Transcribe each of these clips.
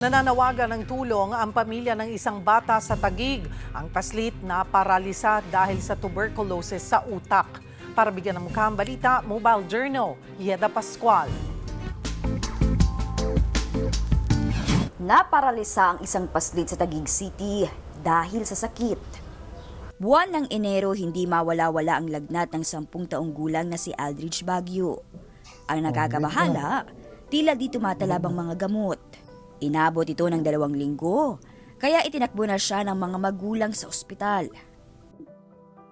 Nananawagan ng tulong ang pamilya ng isang bata sa Taguig. Ang paslit na paralisa dahil sa tuberculosis sa utak. Para bigyan ng mukhang balita, Mobile Journal, Yeda Pascual. Naparalisa ang isang paslit sa Taguig City dahil sa sakit. Buwan ng Enero, hindi mawala-wala ang lagnat ng 10 taong gulang na si Aldridge Baguio. Ang nakakabahala, tila di tumatalab ang mga gamot. Inabot ito ng 2 linggo, kaya itinakbo na siya ng mga magulang sa ospital.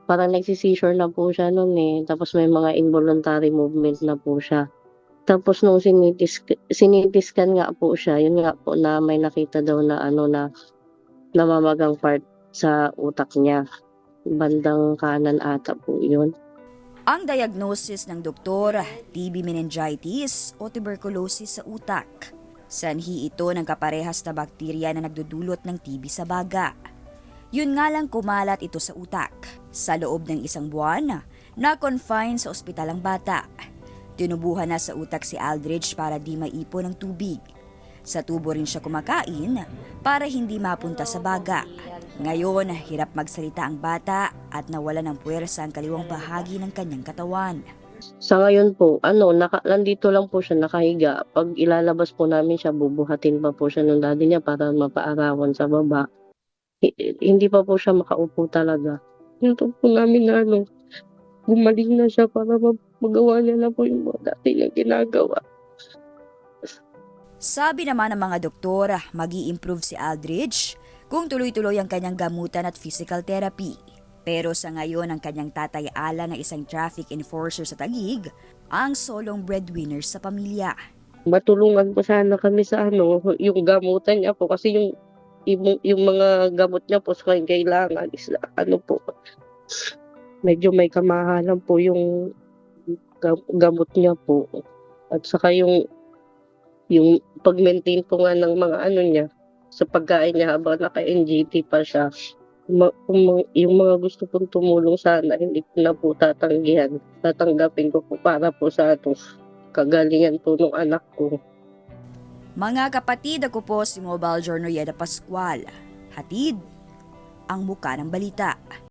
Parang nagsisseizure na po siya noon tapos may mga involuntary movement na po siya. Tapos nung sinitiskan nga po siya, yun nga po na may nakita daw na na namamagang part sa utak niya. Bandang kanan ata po yun. Ang diagnosis ng doktor, TB meningitis o tuberculosis sa utak. Sanhi ito ng kaparehas na bakterya na nagdudulot ng TB sa baga. Yun nga lang kumalat ito sa utak. Sa loob ng 1 buwan, na-confine sa ospital ang bata. Tinubuhan na sa utak si Aldridge para di maipon ng tubig. Sa tubo rin siya kumakain para hindi mapunta sa baga. Ngayon, hirap magsalita ang bata at nawala ng puwersa ang kaliwang bahagi ng kanyang katawan. Sa ngayon po, nandito lang po siya nakahiga. Pag ilalabas po namin siya, bubuhatin pa po siya ng daddy niya para mapaarawan sa baba. Hindi pa po siya makaupo talaga. Ito po namin na gumaling na siya para magawa niya na po yung mga dati niya ginagawa. Sabi naman ng mga doktor, mag-i-improve si Aldridge kung tuloy-tuloy ang kanyang gamutan at physical therapy. Pero sa ngayon, ang kanyang tatay Ala na isang traffic enforcer sa Taguig, ang solong breadwinner sa pamilya. Matulungan po sana kami sa yung gamutan niya po kasi yung mga gamot niya po sa kailangan is po. Medyo may kamahalan po yung gamot niya po. At saka yung pag-maintain po nga ng mga niya sa pagkain niya habang naka-NGT pa siya. Yung mga gusto pong tumulong sana, hindi ko na po tatanggihan. Tatanggapin ko po para po sa kagalingan po ng anak ko. Mga kapatid, ako po si Mobile Journal Yeda Pascual. Hatid ang muka ng balita.